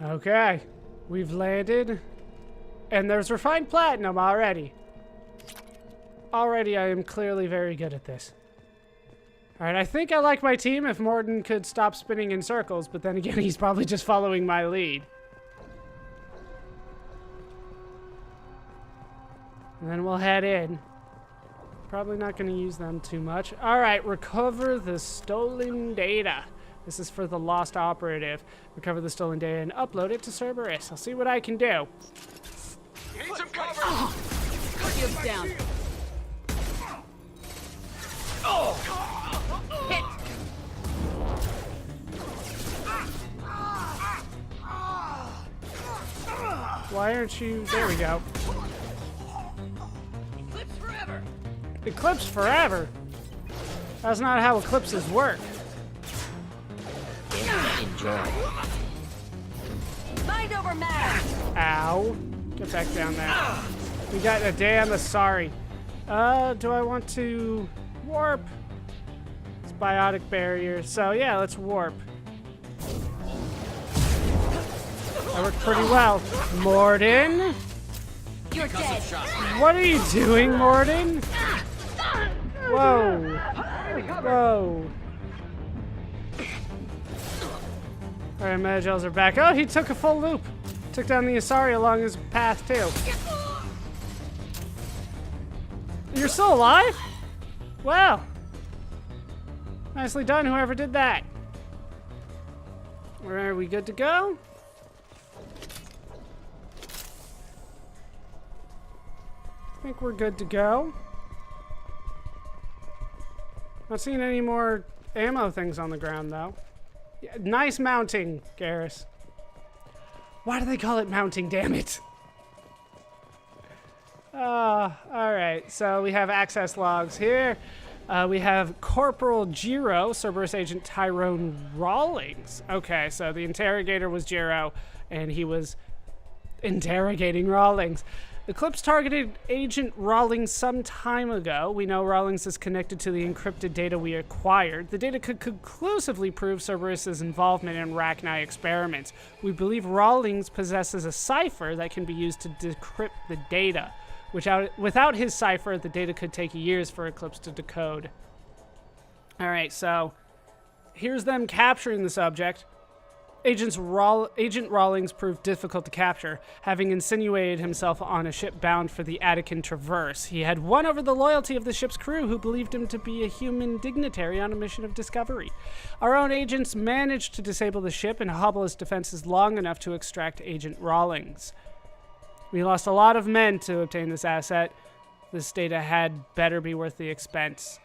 Okay, we've landed, and there's refined platinum already. Already, I am clearly very good at this. All right, I think I like my team if Morden could stop spinning in circles, but then again, he's probably just following my lead. And then we'll head in. Probably not going to use them too much. All right, recover the stolen data. This is for the lost operative. Recover the stolen data and upload it to Cerberus. I'll see what I can do. Need some cover. Shields down. Hit. Why aren't you? There we go. Eclipse forever. Eclipse forever? That's not how eclipses work. Enjoy. Mind over matter. Ow. Get back down there. We got a damn sorry. Do I want to warp? It's biotic barrier. So yeah, let's warp. That worked pretty well. Morden? You're dead. What are you doing, Morden? Whoa. Whoa. Alright, Medagels are back. Oh, he took a full loop. Took down the Asari along his path, too. You're still alive? Wow. Nicely done, whoever did that. Are we good to go? I think we're good to go. Not seeing any more ammo things on the ground, though. Yeah, nice mounting, Garrus. Why do they call it mounting, damn it? Alright, so we have access logs here. We have Corporal Jiro, Cerberus Agent Tyrone Rawlings. Okay, so the interrogator was Jiro, and he was interrogating Rawlings. Eclipse targeted Agent Rawlings some time ago. We know Rawlings is connected to the encrypted data we acquired. The data could conclusively prove Cerberus's involvement in Rachni experiments. We believe Rawlings possesses a cipher that can be used to decrypt the data. Without his cipher, the data could take years for Eclipse to decode. Alright, so here's them capturing the subject. Agent Rawlings proved difficult to capture, having insinuated himself on a ship bound for the Attican Traverse. He had won over the loyalty of the ship's crew, who believed him to be a human dignitary on a mission of discovery. Our own agents managed to disable the ship and hobble its defenses long enough to extract Agent Rawlings. We lost a lot of men to obtain this asset. This data had better be worth the expense.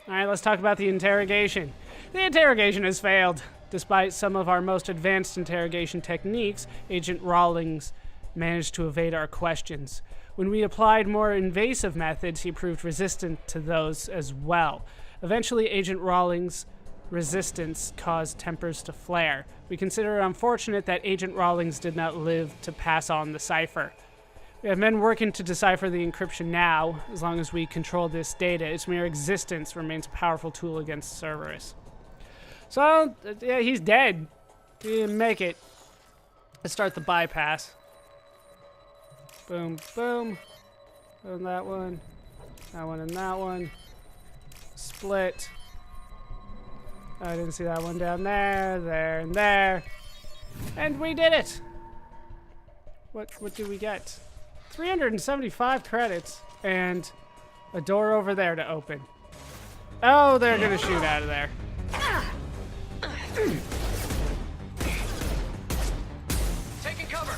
All right, let's talk about the interrogation. The interrogation has failed. Despite some of our most advanced interrogation techniques, Agent Rawlings managed to evade our questions. When we applied more invasive methods, he proved resistant to those as well. Eventually, Agent Rawlings' resistance caused tempers to flare. We consider it unfortunate that Agent Rawlings did not live to pass on the cipher. We have men working to decipher the encryption now. As long as we control this data, its mere existence remains a powerful tool against Cerberus. So, yeah, he's dead. He didn't make it. Let's start the bypass. Boom, boom. Boom, that one. That one and that one. Split. I didn't see that one down there, there, and there. And we did it! What did we get? 375 credits and a door over there to open. Oh, they're gonna shoot out of there. Taking cover.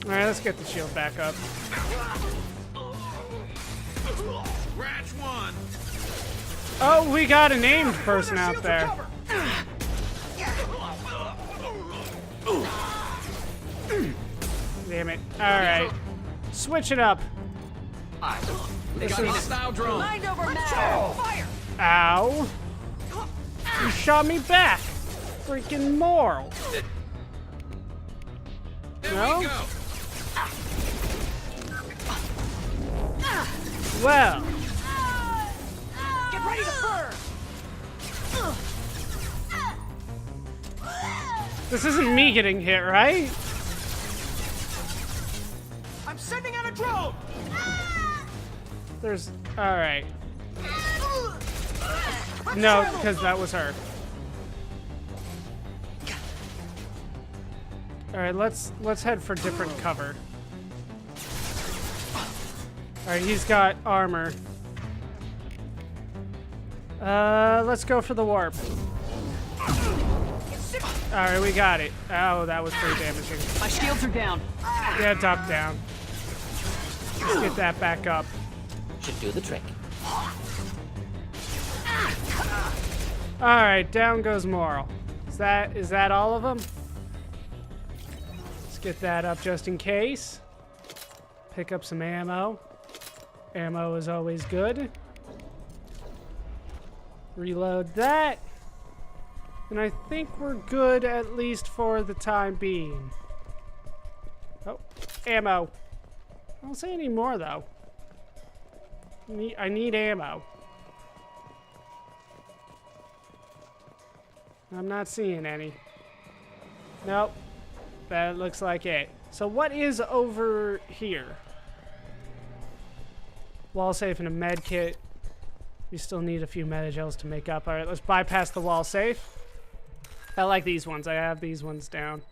All right, let's get the shield back up. Ratch one. Oh, we got a named person out there. Damn it. All right. Switch it up. This is style drone. Mind over matter. Fire. Ow. You shot me back. Freaking moral. There No? we go. Well. Get ready to burn. This isn't me getting hit, right? I'm sending out a drone. There's... Alright. No, because that was her. Alright, let's head for different cover. Alright, he's got armor. Let's go for the warp. Alright, we got it. Oh, that was pretty damaging. My shields are down. Yeah, duck down. Let's get that back up. Should do the trick. Alright, down goes Moral. Is that all of them? Let's get that up just in case. Pick up some ammo. Ammo is always good. Reload that. And I think we're good at least for the time being. Oh, ammo. I don't see any more though. I need ammo. I'm not seeing any. Nope. That looks like it. So what is over here? Wall safe and a med kit. We still need a few medi-gels to make up. Alright, let's bypass the wall safe. I like these ones. I have these ones down.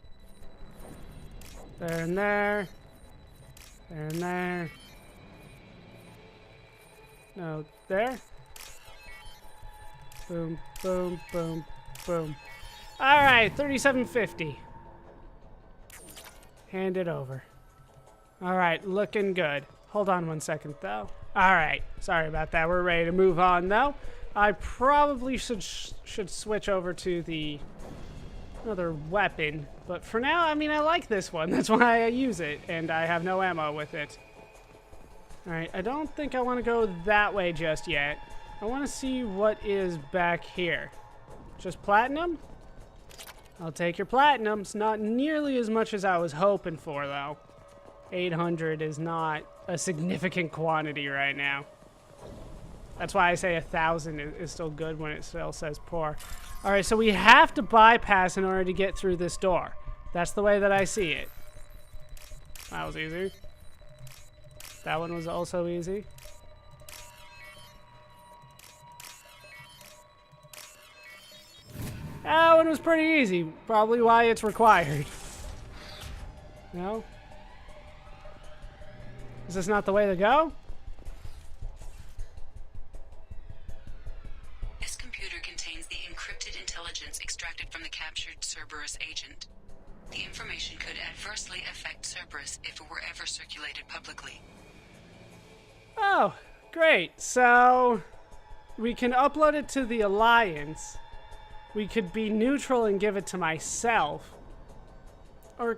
There and there. There and there. No, there. Boom, boom, boom, boom. Alright, 3750. Hand it over. Alright, looking good. Hold on one second, though. Alright, sorry about that. We're ready to move on, though. I probably should switch over to the another weapon. But for now, I mean, I like this one. That's why I use it, and I have no ammo with it. Alright, I don't think I want to go that way just yet. I want to see what is back here. Just platinum? I'll take your platinum. It's not nearly as much as I was hoping for, though. 800 is not a significant quantity right now. That's why I say 1,000 is still good when it still says poor. Alright, so we have to bypass in order to get through this door. That's the way that I see it. That was easy. That one was also easy. That one was pretty easy. Probably why it's required. No? Is this not the way to go? This computer contains the encrypted intelligence extracted from the captured Cerberus agent. The information could adversely affect Cerberus if it were ever circulated publicly. Oh, great. So we can upload it to the Alliance. We could be neutral and give it to myself. Or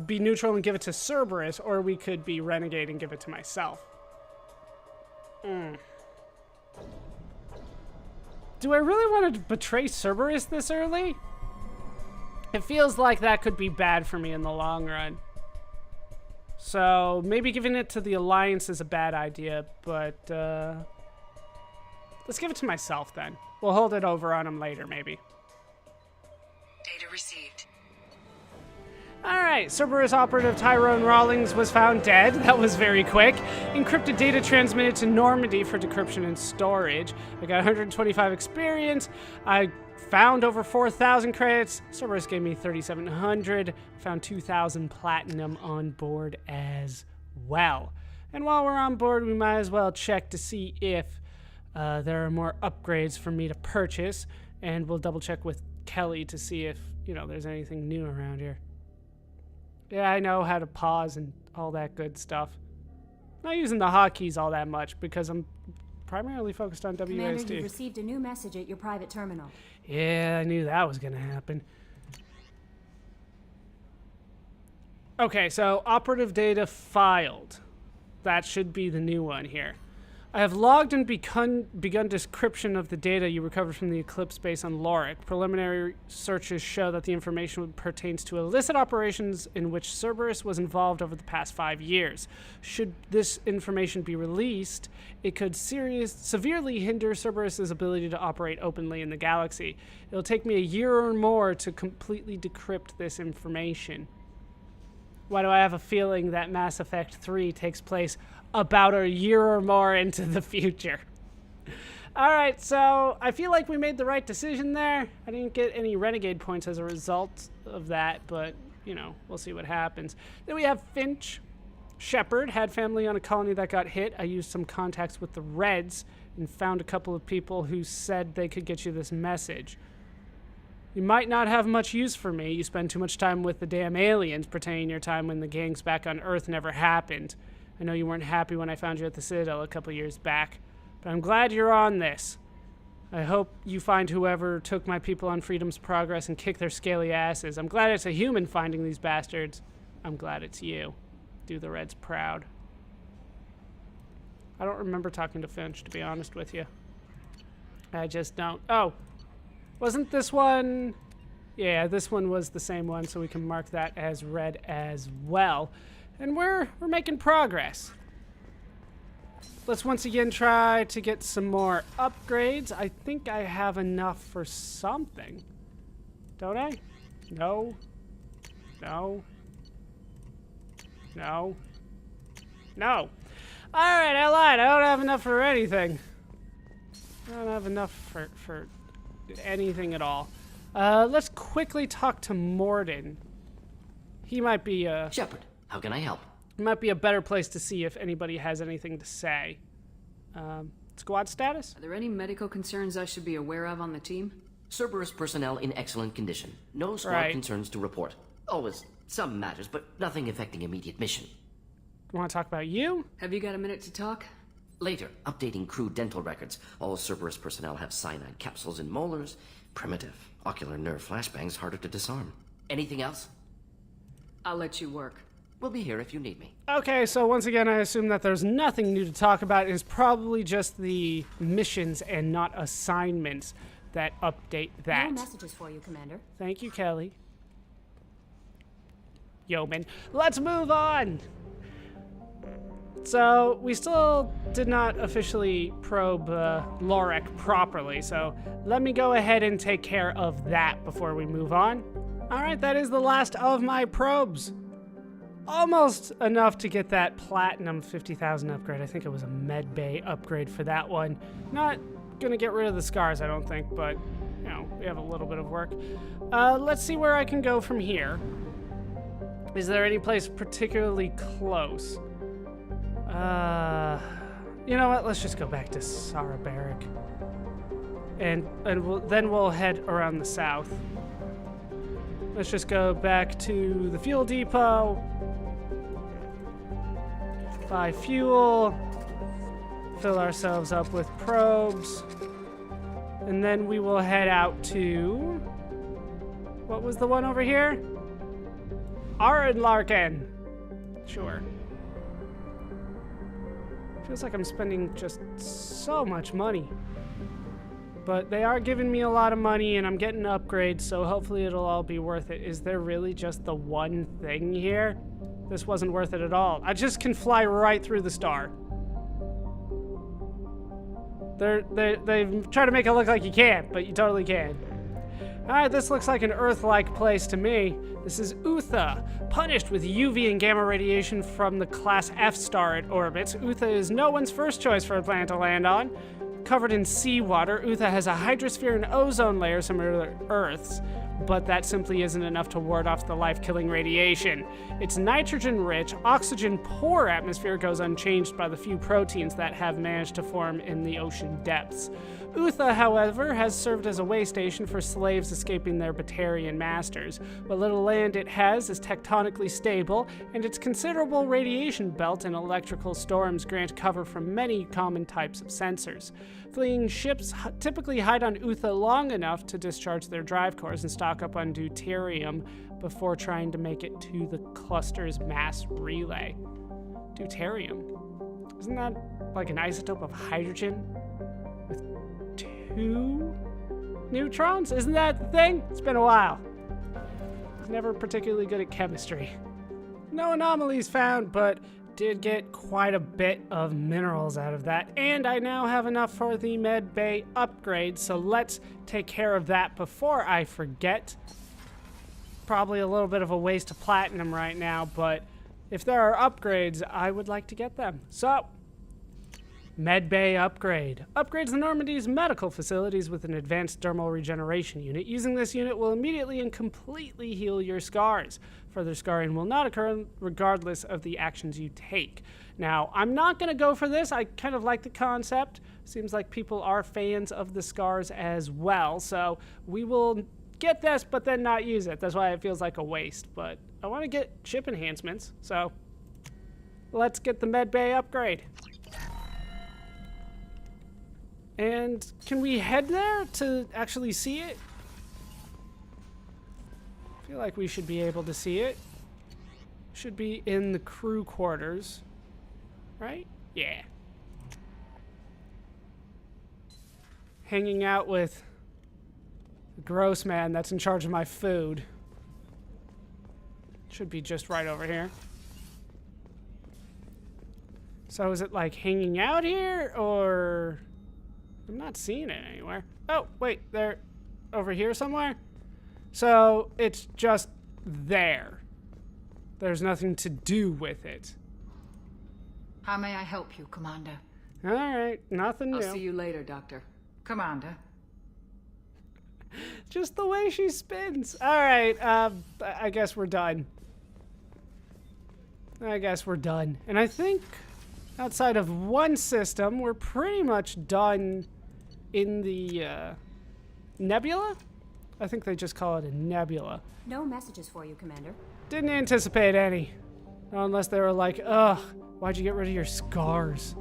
be neutral and give it to Cerberus, or we could be renegade and give it to myself. Do I really want to betray Cerberus this early? It feels like that could be bad for me in the long run. So maybe giving it to the Alliance is a bad idea, but let's give it to myself then. We'll hold it over on him later, maybe. Data received. Alright, Cerberus operative Tyrone Rawlings was found dead. That was very quick. Encrypted data transmitted to Normandy for decryption and storage. I got 125 experience. I found over 4,000 credits. Cerberus gave me 3,700. Found 2,000 platinum on board as well. And while we're on board, we might as well check to see if there are more upgrades for me to purchase. And we'll double check with Kelly to see if, there's anything new around here. Yeah, I know how to pause and all that good stuff. Not using the hotkeys all that much because I'm primarily focused on WASD. Commander, you've received a new message at your private terminal. Yeah, I knew that was going to happen. Okay, so operative data filed. That should be the new one here. I have logged and begun description of the data you recovered from the Eclipse base on Lorik. Preliminary searches show that the information pertains to illicit operations in which Cerberus was involved over the past 5 years. Should this information be released, it could severely hinder Cerberus's ability to operate openly in the galaxy. It'll take me a year or more to completely decrypt this information. Why do I have a feeling that Mass Effect 3 takes place about a year or more into the future? Alright, so I feel like we made the right decision there. I didn't get any renegade points as a result of that, but, you know, we'll see what happens. Then we have Finch. Shepard had family on a colony that got hit. I used some contacts with the Reds and found a couple of people who said they could get you this message. You might not have much use for me. You spend too much time with the damn aliens, pretending your time when the gang's back on Earth never happened. I know you weren't happy when I found you at the Citadel a couple years back, but I'm glad you're on this. I hope you find whoever took my people on Freedom's Progress and kick their scaly asses. I'm glad it's a human finding these bastards. I'm glad it's you. Do the Reds proud. I don't remember talking to Finch, to be honest with you. I just don't. Oh, wasn't this one? Yeah, this one was the same one, so we can mark that as red as well. And we're making progress. Let's once again try to get some more upgrades. I think I have enough for something. Don't I? No. No. No. No. Alright, I lied. I don't have enough for anything. I don't have enough for anything at all. Let's quickly talk to Morden. He might be Shepard, how can I help? might be a better place to see if anybody has anything to say. Squad status? Are there any medical concerns I should be aware of on the team? Cerberus personnel in excellent condition. No squad concerns to report. Always some matters, but nothing affecting immediate mission. Want to talk about you? Have you got a minute to talk? Later, updating crew dental records. All Cerberus personnel have cyanide capsules in molars. Primitive. Ocular nerve flashbangs harder to disarm. Anything else? I'll let you work. We'll be here if you need me. Okay, so once again, I assume that there's nothing new to talk about. It's probably just the missions and not assignments that update that. No messages for you, Commander. Thank you, Kelly. Yeoman. Let's move on! So, we still did not officially probe Lorik properly, so let me go ahead and take care of that before we move on. Alright, that is the last of my probes. Almost enough to get that Platinum 50,000 upgrade. I think it was a med bay upgrade for that one. Not gonna get rid of the scars, I don't think, but, you know, we have a little bit of work. Let's see where I can go from here. Is there any place particularly close? You know what? Let's just go back to Sara Barrack. And then we'll head around the south. Let's just go back to the fuel depot. Buy fuel. Fill ourselves up with probes. And then we will head out to... What was the one over here? Larkin. Sure. Feels like I'm spending just so much money. But they are giving me a lot of money and I'm getting upgrades, so hopefully it'll all be worth it. Is there really just the one thing here? This wasn't worth it at all. I just can fly right through the star. They try to make it look like you can't, but you totally can. Alright, this looks like an Earth-like place to me. This is Utha, punished with UV and gamma radiation from the Class F star it orbits. Utha is no one's first choice for a planet to land on. Covered in seawater, Utha has a hydrosphere and ozone layer similar to Earth's, but that simply isn't enough to ward off the life-killing radiation. Its nitrogen-rich, oxygen-poor atmosphere goes unchanged by the few proteins that have managed to form in the ocean depths. Utha, however, has served as a way station for slaves escaping their Batarian masters. What little land it has is tectonically stable, and its considerable radiation belt and electrical storms grant cover from many common types of sensors. Fleeing ships typically hide on Utha long enough to discharge their drive cores and stock up on deuterium before trying to make it to the cluster's mass relay. Deuterium. Isn't that like an isotope of hydrogen with 2 neutrons? Isn't that the thing? It's been a while. I was never particularly good at chemistry. No anomalies found, but did get quite a bit of minerals out of that. And I now have enough for the med bay upgrade, so let's take care of that before I forget. Probably a little bit of a waste of platinum right now, but if there are upgrades, I would like to get them. So, Medbay upgrade. Upgrades the Normandy's medical facilities with an advanced dermal regeneration unit. Using this unit will immediately and completely heal your scars. Further scarring will not occur regardless of the actions you take. Now, I'm not going to go for this. I kind of like the concept. Seems like people are fans of the scars as well. So we will get this, but then not use it. That's why it feels like a waste. But I want to get ship enhancements. So let's get the Medbay upgrade. And can we head there to actually see it? I feel like we should be able to see it. Should be in the crew quarters, right? Yeah. Hanging out with the gross man that's in charge of my food. Should be just right over here. So is it like hanging out here, or... I'm not seeing it anywhere. Oh, wait, they're over here somewhere? So it's just there. There's nothing to do with it. How may I help you, Commander? All right, nothing new. I'll see you later, Doctor. Commander. Just the way she spins. All right, I guess we're done. And I think outside of one system, we're pretty much done in the Nebula? I think they just call it a Nebula. No messages for you, Commander. Didn't anticipate any. Unless they were like, ugh, why'd you get rid of your scars?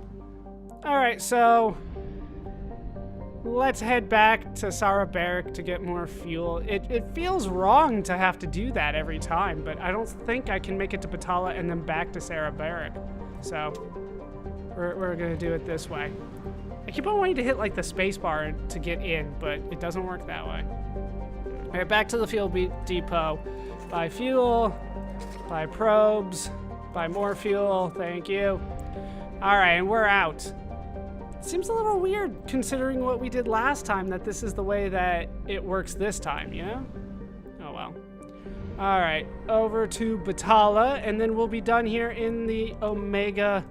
Alright, so let's head back to Sarah Barrack to get more fuel. It feels wrong to have to do that every time, but I don't think I can make it to Batala and then back to Sarah Barrack. So we're gonna do it this way. I keep on wanting to hit like the space bar to get in, but it doesn't work that way. All right, back to the fuel depot. Buy fuel, buy probes, buy more fuel, thank you. All right, and we're out. Seems a little weird considering what we did last time, that this is the way that it works this time, you know? Oh well. All right, over to Batala, and then we'll be done here in the Omega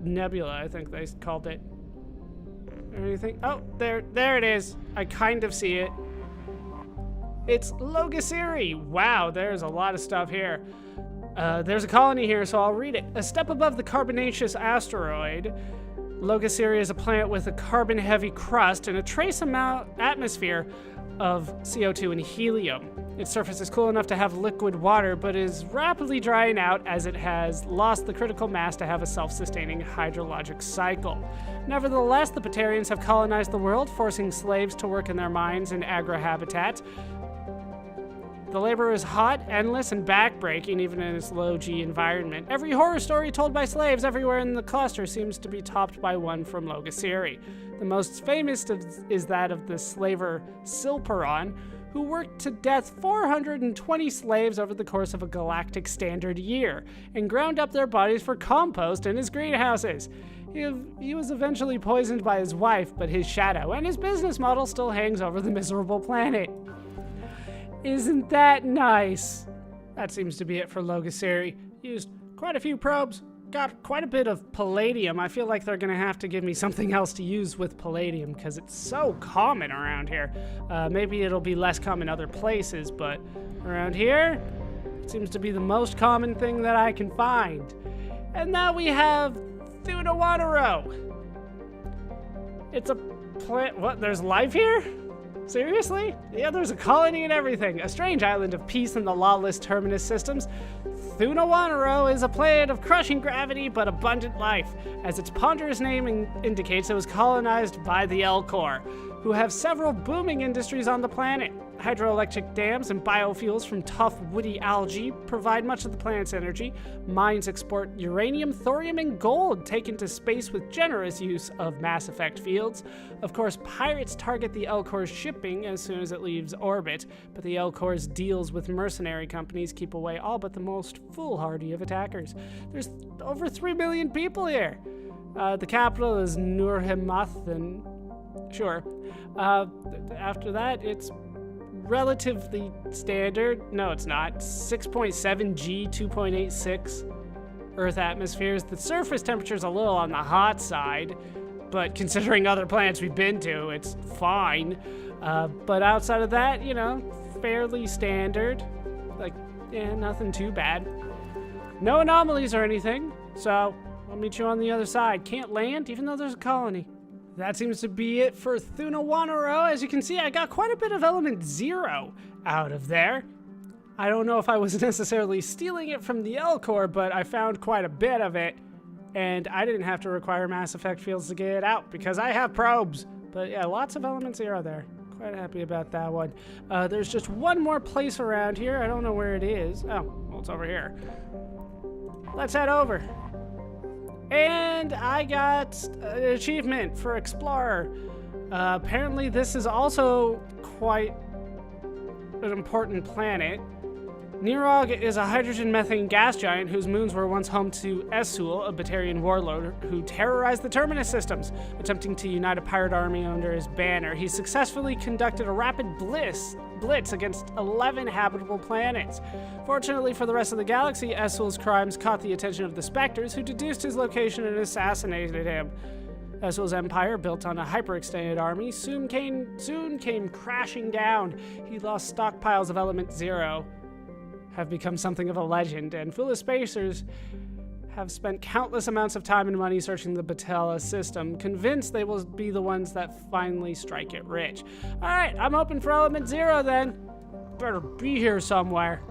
Nebula, I think they called it. Or anything? Oh, there it is. I kind of see it. It's Logasiri. Wow, there's a lot of stuff here. There's a colony here, so I'll read it. A step above the carbonaceous asteroid, Logasiri is a planet with a carbon-heavy crust and a trace amount atmosphere of CO2 and helium. Its surface is cool enough to have liquid water, but is rapidly drying out as it has lost the critical mass to have a self-sustaining hydrologic cycle. Nevertheless, the Batarians have colonized the world, forcing slaves to work in their mines and agri-habitats. The labor is hot, endless, and backbreaking, even in its low-G environment. Every horror story told by slaves everywhere in the cluster seems to be topped by one from Logasiri. The most famous is that of the slaver Silperon, who worked to death 420 slaves over the course of a galactic standard year, and ground up their bodies for compost in his greenhouses. He was eventually poisoned by his wife, but his shadow and his business model still hangs over the miserable planet. Isn't that nice? That seems to be it for Logasiri. Used quite a few probes, got quite a bit of palladium. I feel like they're gonna have to give me something else to use with palladium because it's so common around here. Maybe it'll be less common other places, but around here, it seems to be the most common thing that I can find. And now we have Thunawanaro. It's a plant. What? There's life here? Seriously? Yeah, there's a colony and everything. A strange island of peace in the lawless terminus systems. Thunawanaro is a planet of crushing gravity but abundant life. As its ponderous name indicates, it was colonized by the Elcor, who have several booming industries on the planet. Hydroelectric dams and biofuels from tough, woody algae provide much of the planet's energy. Mines export uranium, thorium, and gold taken to space with generous use of Mass Effect fields. Of course, pirates target the L-Corps' shipping as soon as it leaves orbit, but the L-Corps' deals with mercenary companies keep away all but the most foolhardy of attackers. There's over 3 million people here. The capital is Nur-Hemath, and sure. After that, it's relatively standard. No, it's not. 6.7 G, 2.86 Earth atmospheres. The surface temperature is a little on the hot side, but considering other planets we've been to, it's fine. But outside of that, you know, fairly standard. Like, yeah, nothing too bad. No anomalies or anything, so I'll meet you on the other side. Can't land, even though there's a colony. That seems to be it for Thunawanaro. As you can see, I got quite a bit of Element 0 out of there. I don't know if I was necessarily stealing it from the L-Corps, but I found quite a bit of it, and I didn't have to require Mass Effect fields to get it out because I have probes. But yeah, lots of Element 0 there. Quite happy about that one. There's just one more place around here. I don't know where it is. Oh, well, it's over here. Let's head over. And I got an achievement for Explorer. Apparently this is also quite an important planet. Nirog is a hydrogen-methane gas giant whose moons were once home to Esul, a Batarian warlord who terrorized the Terminus systems, attempting to unite a pirate army under his banner. He successfully conducted a rapid blitz against 11 habitable planets. Fortunately for the rest of the galaxy, Esul's crimes caught the attention of the Spectres, who deduced his location and assassinated him. Esul's empire, built on a hyper-extended army, soon came crashing down. He lost stockpiles of Element 0, have become something of a legend, and foolish spacers have spent countless amounts of time and money searching the Betrayal system, convinced they will be the ones that finally strike it rich. Alright, I'm hoping for Element 0 then. Better be here somewhere.